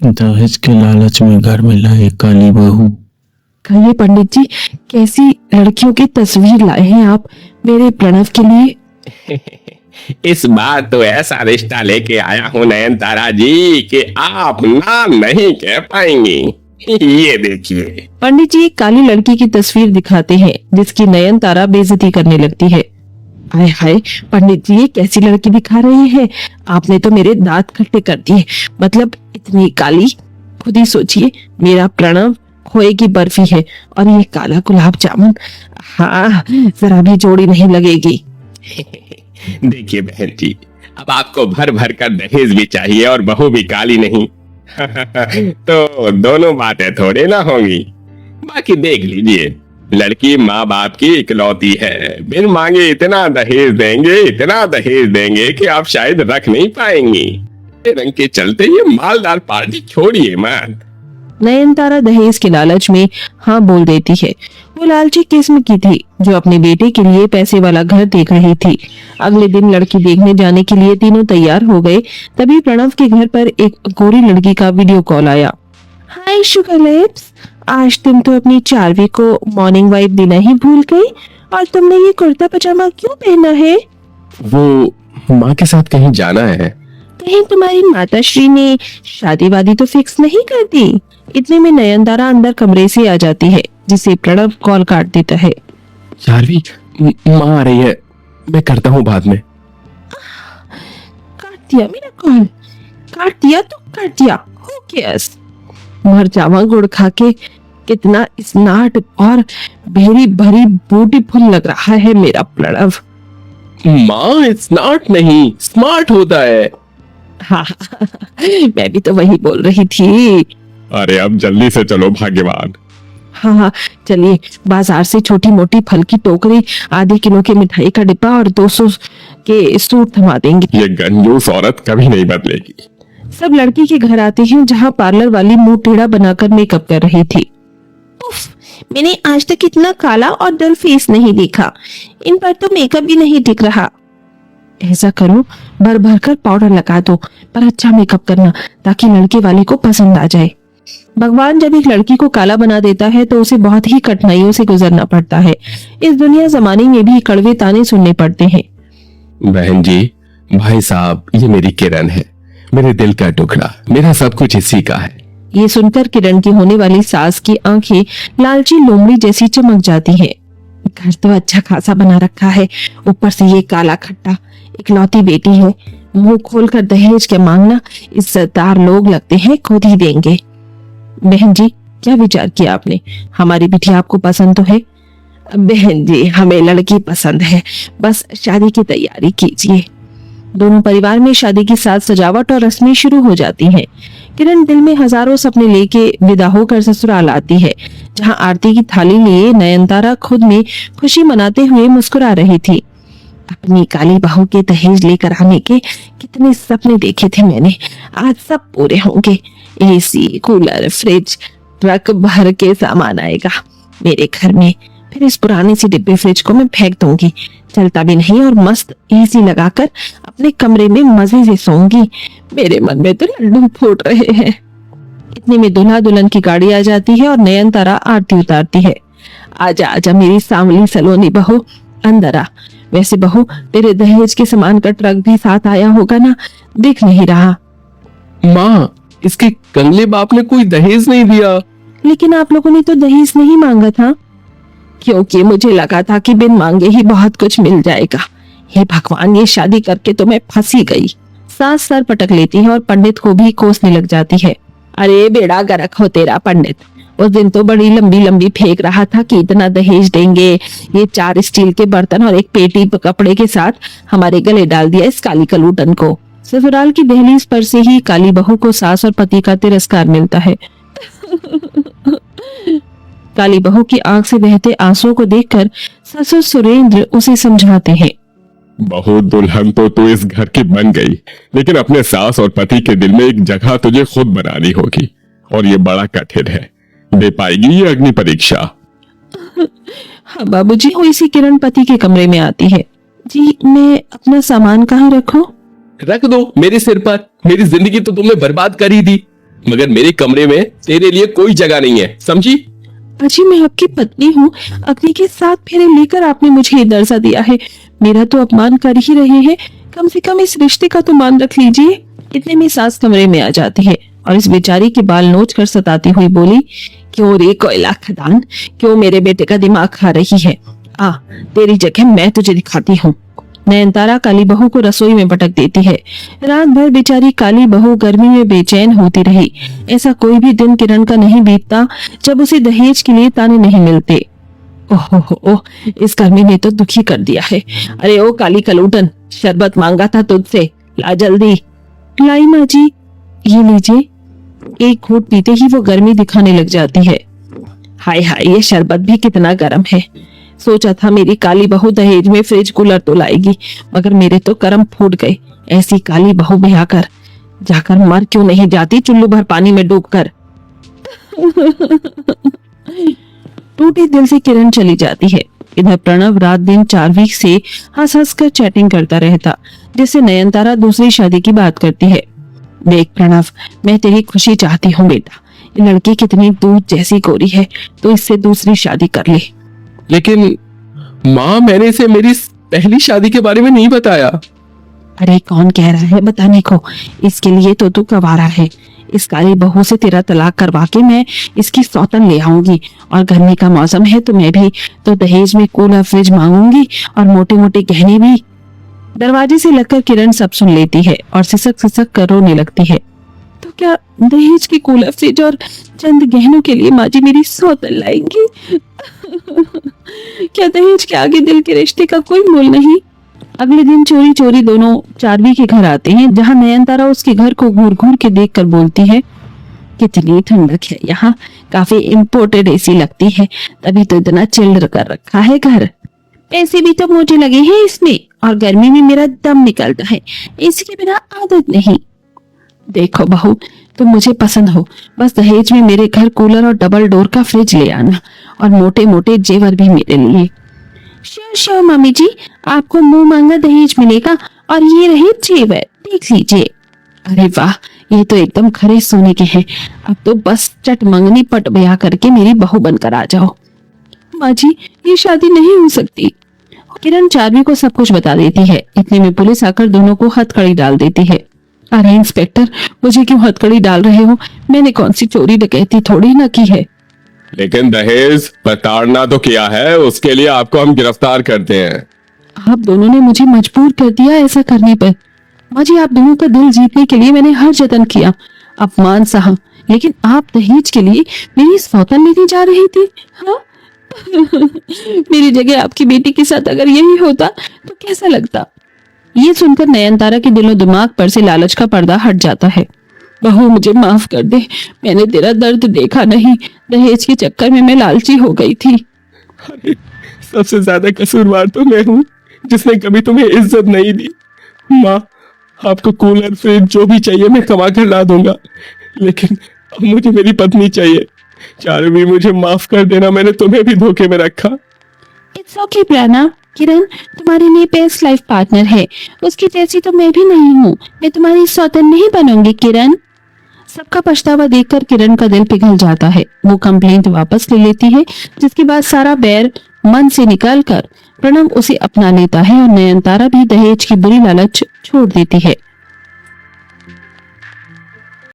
दहेज के लालच में घर में लाए काली बहू। कहिए पंडित जी, कैसी लड़कियों की तस्वीर लाए हैं आप मेरे प्रणव के लिए? इस बार तो ऐसा रिश्ता लेके आया हूँ नयनतारा जी कि आप ना नहीं कह पाएंगी। ये देखिए। पंडित जी एक काली लड़की की तस्वीर दिखाते हैं जिसकी नयनतारा बेइज्जती करने लगती है। हाय हाय पंडित जी, ये कैसी लड़की दिखा रहे हैं? आपने तो मेरे दांत खट्टे कर दिए। मतलब इतनी काली? खुद ही सोचिए, मेरा प्रणव खोए की बर्फी है और ये काला गुलाब जामुन। हाँ, जरा भी जोड़ी नहीं लगेगी। देखिए बहन जी, अब आपको भर भर कर दहेज भी चाहिए और बहू भी काली नहीं। तो दोनों बातें थोड़े ना होंगी। बाकी देख लीजिए, लड़की माँ बाप की इकलौती है। बिन मांगे इतना दहेज देंगे कि आप शायद रख नहीं पाएंगी। ये रंग के चलते ये मालदार पार्टी छोड़िए मत। नयनतारा दहेज के लालच में हाँ बोल देती है। वो लालची किस्म की थी जो अपने बेटे के लिए पैसे वाला घर देख रही थी। अगले दिन लड़की देखने जाने के लिए तीनों तैयार हो गए। तभी प्रणव के घर पर एक गोरी लड़की का वीडियो कॉल आया। हाय शुगर लिप्स, आज तुम तो अपनी चार्वी को मॉर्निंग वाइब देना ही भूल गई। और तुमने ये कुर्ता पजामा क्यों पहना है? वो माँ के साथ कहीं जाना है। कहीं तुम्हारी माता श्री ने शादी वादी तो फिक्स नहीं कर दी? इतने में नयनतारा अंदर कमरे से आ जाती है जिसे प्रणव कॉल काट देता है। चार्वी, माँ आ रही है, मैं करता हूँ बाद में। काट दिया मेरा कॉल। काट दिया तो काट दिया, हो केयर्स। मर जावा गुड़ खा के। कितना स्मार्ट और भेरी भरी ब्यूटीफुल लग रहा है मेरा प्रणव। माँ स्मार्ट नहीं, स्मार्ट होता है। हाँ, मैं भी तो वही बोल रही थी। अरे अब जल्दी से चलो भाग्यवान। हाँ, चलिए बाजार से छोटी मोटी फल की टोकरी, आधे किलो के मिठाई का डिब्बा और 200 के सूट थमा देंगे। ये कंजूस औरत कभी नहीं बदलेगी। सब लड़की के घर आते हैं जहाँ पार्लर वाली मुंह टेढ़ा बनाकर मेकअप कर रही थी। उफ, मैंने आज तक इतना काला और डल फेस नहीं देखा। इन पर तो मेकअप भी नहीं टिक रहा। ऐसा करो, भर भर कर पाउडर लगा दो, पर अच्छा मेकअप करना ताकि लड़के वाले को पसंद आ जाए। भगवान जब एक लड़की को काला बना देता है तो उसे बहुत ही कठिनाइयों से गुजरना पड़ता है। इस दुनिया जमाने में भी कड़वे ताने सुनने पड़ते हैं। बहन जी, भाई साहब, ये मेरी किरण है, मेरे दिल का टुकड़ा, मेरा सब कुछ इसी का है। ये सुनकर किरण की होने वाली सास की आंखें लालची लोमड़ी जैसी चमक जाती हैं। घर तो अच्छा खासा बना रखा है, ऊपर से ये काला खट्टा। इकलौती बेटी है, मुंह खोलकर दहेज के मांगना, इज्जतदार लोग लगते हैं खुद ही देंगे। बहन जी, क्या विचार किया आपने? हमारी बिटिया आपको पसंद तो है? बहन जी, हमें लड़की पसंद है, बस शादी की तैयारी कीजिए। दोनों परिवार में शादी की साज सजावट और रस्में शुरू हो जाती हैं। किरण दिल में हजारों सपने लेके विदा होकर ससुराल आती है, जहां आरती की थाली लिए नयनतारा खुद में खुशी मनाते हुए मुस्कुरा रही थी। अपनी काली बहू के दहेज लेकर आने के कितने सपने देखे थे मैंने, आज सब पूरे होंगे। एसी, कूलर, फ्रिज, ट्रक भर के सामान आएगा मेरे घर में। फिर इस पुराने सी डिब्बे फ्रिज को मैं फेंक दूंगी, चलता भी नहीं, और मस्त एसी लगाकर अपने कमरे में मजे से सोऊंगी। मेरे मन में तो लड्डू फूट रहे हैं। इतने में दूल्हा दुल्हन की गाड़ी आ जाती है और नयनतारा आरती उतारती है। आजा आजा मेरी सांवली सलोनी बहू, अंदर आ। वैसे बहू, तेरे दहेज के सामान का ट्रक भी साथ आया होगा ना? दिख नहीं रहा। माँ, इसके कंगले बाप ने कोई दहेज नहीं दिया। लेकिन आप लोगों ने तो दहेज नहीं मांगा था। क्योंकि मुझे लगा था कि बिन मांगे ही बहुत कुछ मिल जाएगा। हे भगवान, ये शादी करके तो मैं फंसी गई। सास सर पटक लेती है और पंडित को भी कोसने लग जाती है। अरे बेड़ा गर्क हो तेरा पंडित, उस दिन तो बड़ी लंबी लंबी फेंक रहा था कि इतना दहेज देंगे। ये 4 स्टील के बर्तन और एक पेटी कपड़े के साथ हमारे गले डाल दिया इस काली कलूटन को। ससुराल की दहलीज पर से ही काली बहू को सास और पति का तिरस्कार मिलता है। काली बहू की आंख से बहते आंसुओं को देखकर ससुर सुरेंद्र उसे समझाते हैं। बहू दुल्हन तो तू इस घर की बन गई, लेकिन अपने सास और पति के दिल में एक जगह तुझे खुद बनानी होगी, और ये बड़ा कठिन है। दे पाएगी ये अग्नि परीक्षा? हाँ बाबूजी, वो इसी किरण पति के कमरे में आती है। जी, मैं अपना सामान कहाँ रखूं? रख दो मेरे सिर पर। मेरी जिंदगी तो तुमने बर्बाद कर ही दी। मगर मेरे कमरे में तेरे लिए कोई जगह नहीं है, समझी? अजी मैं आपकी पत्नी हूँ, अग्नि के 7 फेरे लेकर आपने मुझे ये दर्जा दिया है, मेरा तो अपमान कर ही रहे हैं, कम से कम इस रिश्ते का तो मान रख लीजिए। इतने में सास कमरे में आ जाती है और इस बेचारी के बाल नोच कर सताती हुई बोली, क्यों रे कोयला खदान, क्यों मेरे बेटे का दिमाग खा रही है? आ तेरी जगह मैं तुझे दिखाती हूँ। नयनतारा काली बहू को रसोई में पटक देती है। रात भर बेचारी काली बहू गर्मी में बेचैन होती रही। ऐसा कोई भी दिन किरण का नहीं बीतता जब उसे दहेज के लिए ताने नहीं मिलते। ओह, इस गर्मी ने तो दुखी कर दिया है। अरे ओ काली कलूटन, शरबत मांगा था तुझसे, ला जल्दी। लाई माँ जी, ये लीजिए। एक घूंट पीते ही वो गर्मी दिखाने लग जाती है। हाय हाय, ये शरबत भी कितना गर्म है। सोचा था मेरी काली बहू दहेज में फ्रिज कूलर तो लाएगी, मगर मेरे तो कर्म फूट गए। ऐसी काली बहू ब्याह कर जाकर मर क्यों नहीं जाती चुल्लू भर पानी में डूबकर। टूटे दिल से किरण चली जाती है। इधर प्रणव रात दिन चारवीक से हंस हंस कर चैटिंग करता रहता, जिससे नयनतारा दूसरी शादी की बात करती है। देख प्रणव, मैं तेरी खुशी चाहती हूँ बेटा, ये लड़की कितनी दूध जैसी गोरी है, तो इससे दूसरी शादी कर ले। लेकिन माँ, मैंने इसे मेरी पहली शादी के बारे में नहीं बताया। अरे कौन कह रहा है बताने को, इसके लिए तो तू गवारा है। इस काली बहू से तेरा तलाक करवा के मैं इसकी सौतन ले आऊंगी, और गर्मी का मौसम है तो मैं भी तो दहेज में कूलर फ्रिज मांगूंगी और मोटे मोटे गहने भी। दरवाजे से लगकर किरण सब सुन लेती है और सिसक सिसक कर रोने लगती है। तो क्या दहेज की कूलर फ्रिज और चंद गहनों के लिए माँ जी मेरी सौतन लाएंगी? क्या दहेज के आगे दिल के रिश्ते का कोई मोल नहीं? अगले दिन चोरी चोरी दोनों चारवी के घर आते हैं, जहाँ नयनतारा उसके घर को घूर घूर के देखकर बोलती है, कितनी ठंडक है यहाँ, काफी इम्पोर्टेड एसी लगती है, तभी तो इतना चिल्ड कर रखा है घर। पैसे भी तो मोटे लगे हैं इसमें, और गर्मी में मेरा दम निकलता है, एसी के बिना आदत नहीं। देखो बहू, तुम मुझे पसंद हो, बस दहेज में मेरे घर कूलर और डबल डोर का फ्रिज ले आना, और मोटे मोटे जेवर भी मेरे लिए। श्योर श्योर मम्मी जी, आपको मुंह मांगा दहेज मिलेगा, और ये रहे जेवर, देख लीजिए। अरे वाह, ये तो एकदम खरे सोने के हैं। अब तो बस चट मंगनी पट ब्याह करके मेरी बहू बनकर आ जाओ। माँ जी, ये शादी नहीं हो सकती। किरण चारवी को सब कुछ बता देती है। इतने में पुलिस आकर दोनों को हथकड़ी डाल देती है। अरे इंस्पेक्टर, मुझे क्यों हथकड़ी डाल रहे हो? मैंने कौन सी चोरी डकैती थोड़ी ना की है। लेकिन दहेज प्रताड़ना तो किया है, उसके लिए आपको हम गिरफ्तार करते हैं। आप दोनों ने मुझे मजबूर कर दिया ऐसा करने पर। माँ जी, आप दोनों का दिल जीतने के लिए मैंने हर जतन किया, अपमान सहा, लेकिन आप दहेज के लिए मेरी सौतन लेने जा रही थी। हाँ? मेरी जगह आपकी बेटी के साथ अगर यही होता तो कैसा लगता? ये सुनकर नयनतारा के दिलो दिमाग पर से लालच का पर्दा हट जाता है। बहू, मुझे माफ कर दे, मैंने तेरा दर्द देखा नहीं, दहेज के चक्कर में मैं लालची हो गई थी। अरे, सबसे ज्यादा कसूरवार तो मैं हूँ, जिसने कभी तुम्हें इज्जत नहीं दी। माँ, आपको कूलर फ्रिज जो भी चाहिए मैं कमा कर ला दूंगा, लेकिन अब मुझे मेरी पत्नी चाहिए। चारवी, मुझे माफ कर देना, मैंने तुम्हें भी धोखे में रखा। इट्स ओके प्रणव, किरण तुम्हारे लिए बेस्ट लाइफ पार्टनर है, उसकी जैसी तो मैं भी नहीं हूँ, मैं तुम्हारी सौतन नहीं बनूंगी किरण। सबका पछतावा देखकर किरण का दिल पिघल जाता है। वो कंप्लेंट वापस ले लेती है, जिसके बाद सारा बैर मन से निकालकर प्रणव उसे अपना लेता है और नयनतारा भी दहेज की बुरी लालच छोड़ देती है।